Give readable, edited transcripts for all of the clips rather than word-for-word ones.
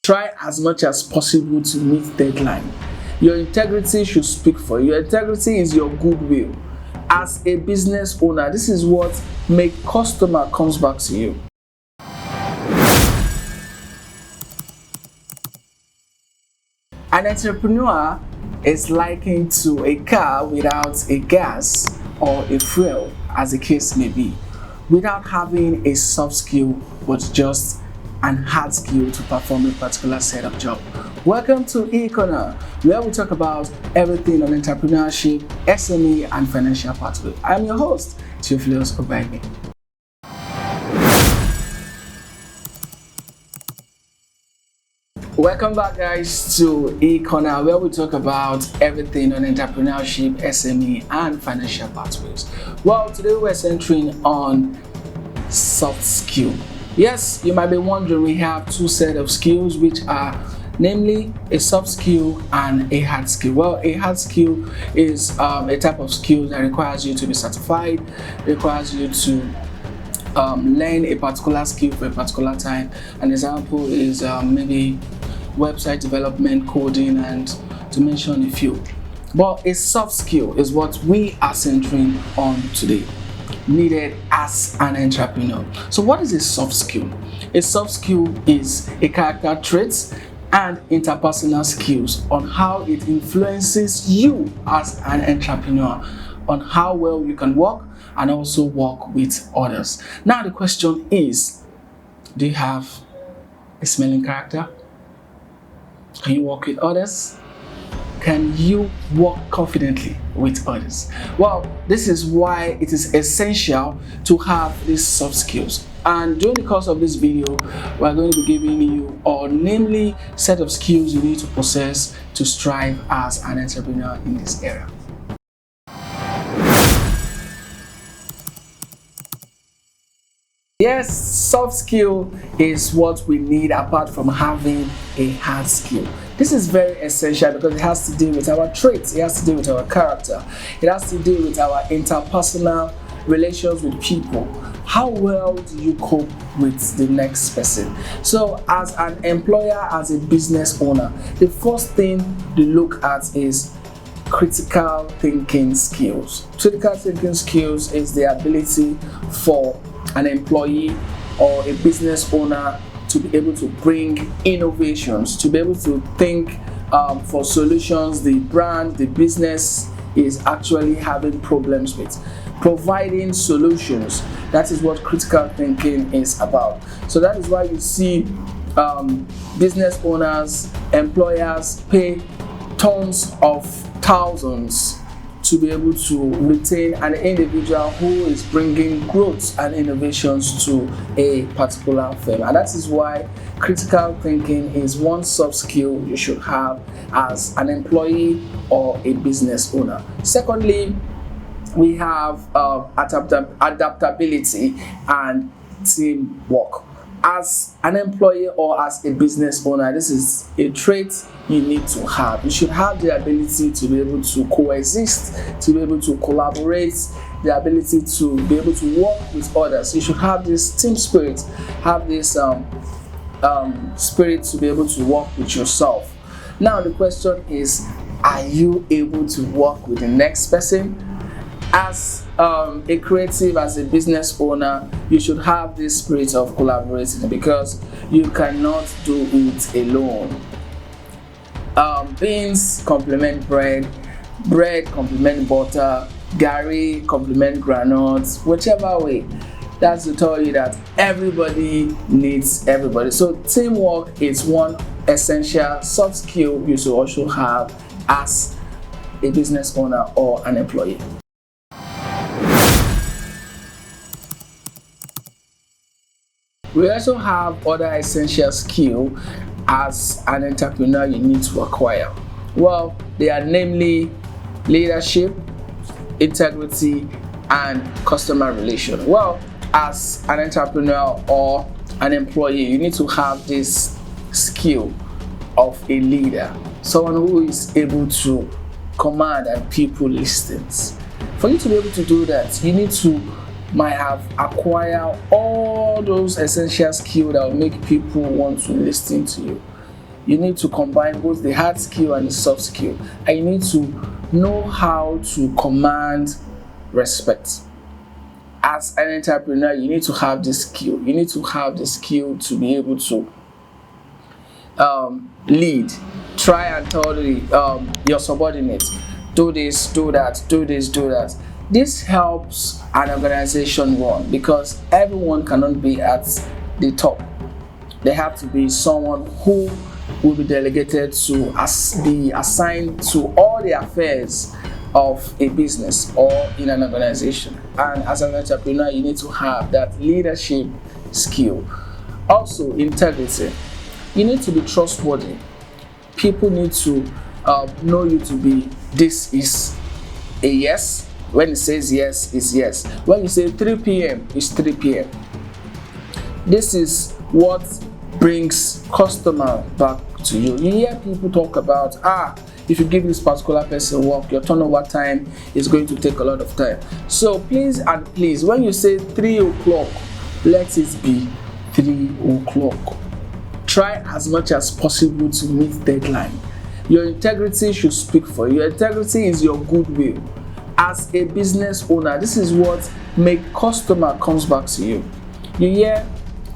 Try as much as possible to meet deadline. Your integrity should speak for you. Your integrity is your goodwill. As a business owner, this is what makes customer comes back to you. An entrepreneur is likened to a car without a gas or a fuel, as the case may be, without having a soft skill but just an hard skill to perform a particular set of job. Welcome to E-Corner, where we talk about everything on entrepreneurship, SME, and financial pathway. I'm your host, Theophilus Obagi. Welcome back, guys, to E-Corner, where we talk about everything on entrepreneurship, SME, and financial pathways. Well, today we're centering on soft skill. Yes, you might be wondering, we have two sets of skills, which are namely a soft skill and a hard skill. Well, a hard skill is a type of skill that requires you to be certified, requires you to learn a particular skill for a particular time. An example is maybe website development, coding, and to mention a few. But a soft skill is what we are centering on today, needed as an entrepreneur. So what is a soft skill? A soft skill is a character trait and interpersonal skills on how it influences you as an entrepreneur, on how well you can work and also work with others. Now the question is, do you have a smelling character? Can you work with others? Can you work confidently with others? Well, this is why it is essential to have these soft skills. And during the course of this video, we're going to be giving you namely set of skills you need to possess to strive as an entrepreneur in this area. Yes, soft skill is what we need apart from having a hard skill. This is very essential because it has to do with our traits, it has to do with our character, it has to do with our interpersonal relations with people. How well do you cope with the next person? So as an employer, as a business owner, the first thing to look at is critical thinking skills. Critical thinking skills is the ability for an employee or a business owner to be able to bring innovations, to be able to think for solutions the brand, the business is actually having problems with. Providing solutions, that is what critical thinking is about. So that is why you see business owners, employers pay tons of thousands to be able to retain an individual who is bringing growth and innovations to a particular firm. And that is why critical thinking is one soft skill you should have as an employee or a business owner. Secondly, we have adaptability and teamwork. As an employee or as a business owner, this is a trait you need to have. You should have the ability to be able to coexist, to be able to collaborate, the ability to be able to work with others. You should have this team spirit, have this spirit to be able to work with yourself. Now the question is, are you able to work with the next person? As a creative, as a business owner, you should have this spirit of collaborating because you cannot do it alone. Beans complement bread, bread complement butter, Gary complement granules, whichever way. That's to tell you that everybody needs everybody. So teamwork is one essential soft skill you should also have as a business owner or an employee. We also have other essential skills as an entrepreneur you need to acquire. Well, they are namely leadership, integrity, and customer relation. Well, as an entrepreneur or an employee, you need to have this skill of a leader, someone who is able to command and people listens. For you to be able to do that, you need to might have acquired all those essential skills that will make people want to listen to you. you need to combine both the hard skill and the soft skill, and you need to know how to command respect. As an entrepreneur, you need to have this skill. You need to have the skill to be able to lead. Try and tell your subordinates, do this, do that, do this, do that. This helps an organization run because everyone cannot be at the top. There have to be someone who will be delegated to be assigned to all the affairs of a business or in an organization. And as an entrepreneur, you need to have that leadership skill. Also, integrity. You need to be trustworthy. People need to know you to be, this is a yes. When it says yes, it's yes. When you say 3 p.m., it's 3 p.m. This is what brings customer back to you. You hear people talk about, if you give this particular person work, your turnover time is going to take a lot of time. So please and please, when you say 3 o'clock, let it be 3 o'clock. Try as much as possible to meet deadline. Your integrity should speak for you. Your integrity is your goodwill. As a business owner, this is what makes customer comes back to you. You hear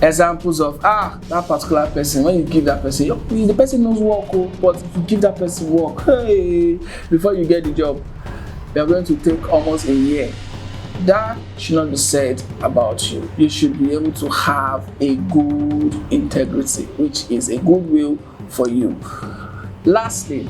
examples of that particular person, when you give that person, the person knows work, but if you give that person work, hey, before you get the job, you're going to take almost a year. That should not be said about you. You should be able to have a good integrity, which is a goodwill for you. Lastly,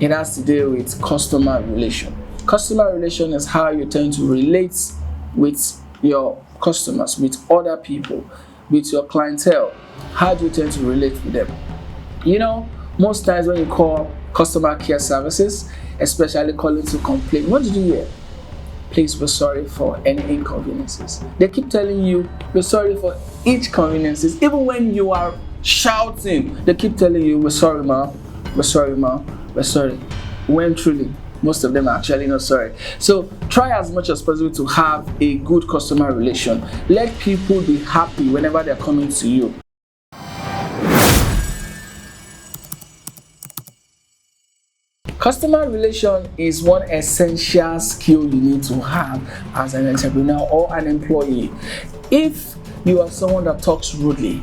it has to do with customer relation. Customer relation is how you tend to relate with your customers, with other people, with your clientele. How do you tend to relate with them? You know, most times when you call customer care services, especially calling to complain, what did you hear? Please, we're sorry for any inconveniences. They keep telling you, we're sorry for each conveniences. Even when you are shouting, they keep telling you, we're sorry, ma, we're sorry, ma, we're sorry. When truly, most of them are actually not sorry. So try as much as possible to have a good customer relation. Let people be happy whenever they're coming to you. Customer relation is one essential skill you need to have as an entrepreneur or an employee. If you are someone that talks rudely,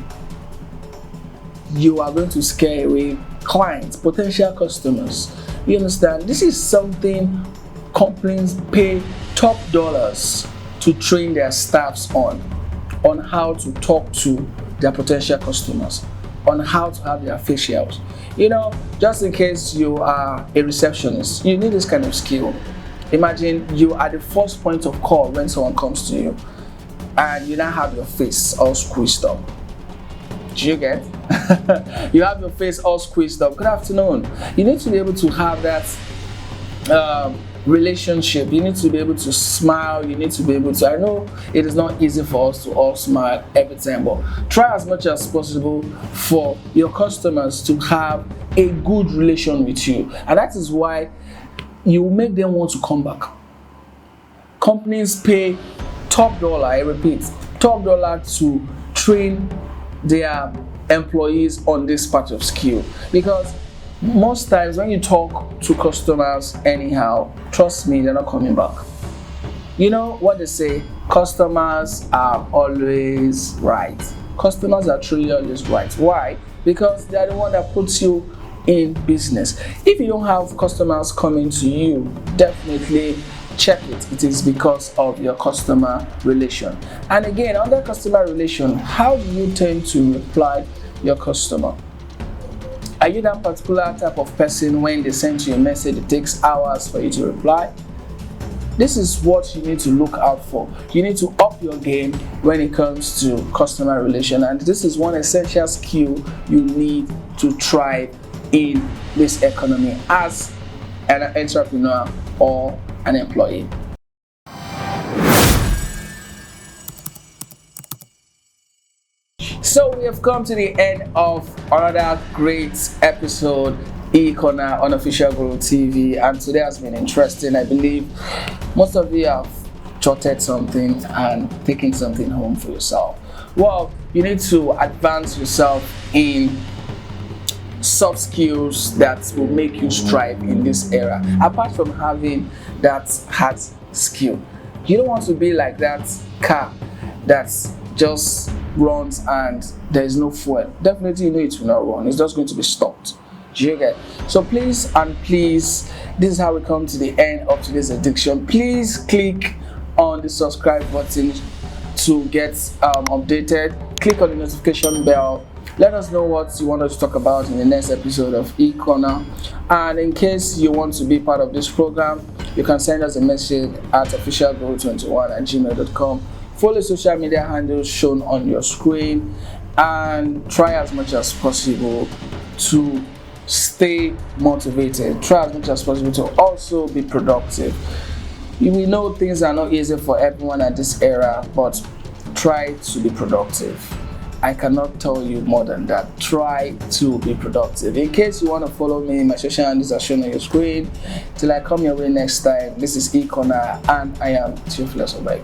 you are going to scare away clients, potential customers. You understand? This is something companies pay top dollars to train their staffs on how to talk to their potential customers, on how to have their facials. You know, just in case you are a receptionist, you need this kind of skill. Imagine you are the first point of call when someone comes to you, and you now have your face all squeezed up. Do you get? You have your face all squeezed up. Good afternoon. You need to be able to have that relationship. You need to be able to smile. You need to be able to, I know it is not easy for us to all smile every time, but try as much as possible for your customers to have a good relation with you. And that is why you make them want to come back. Companies pay top dollar, I repeat, top dollar to train their employees on this part of skill, because most times when you talk to customers anyhow, trust me, they're not coming back. You know what they say, customers are always right. Customers are truly always right. Why? Because they're the one that puts you in business. If you don't have customers coming to you, definitely check it. It is because of your customer relation. And again, under customer relation, how do you tend to reply your customer? Are you that particular type of person when they send you a message, it takes hours for you to reply? This is what you need to look out for. You need to up your game when it comes to customer relation, and this is one essential skill you need to thrive in this economy as an entrepreneur or an employee. So we have come to the end of another great episode, eCorner on Official Guru TV, and today has been interesting. I believe most of you have jotted something and taken something home for yourself. Well, you need to advance yourself in soft skills that will make you strive in this era. Apart from having that hard skill, you don't want to be like that car that just runs and there is no fuel. Definitely, you know it will not run. It's just going to be stopped. Do you get? So please and please, this is how we come to the end of today's edition. Please click on the subscribe button to get updated. Click on the notification bell. Let us know what you want us to talk about in the next episode of eCorner. And in case you want to be part of this program, you can send us a message at officialguru21@gmail.com. Follow social media handles shown on your screen and try as much as possible to stay motivated. Try as much as possible to also be productive. We know things are not easy for everyone at this era, but try to be productive. I cannot tell you more than that. Try to be productive. In case you want to follow me, my social handles are shown on your screen. Till I come your way next time, this is eCorner and I am Theophilus Obey.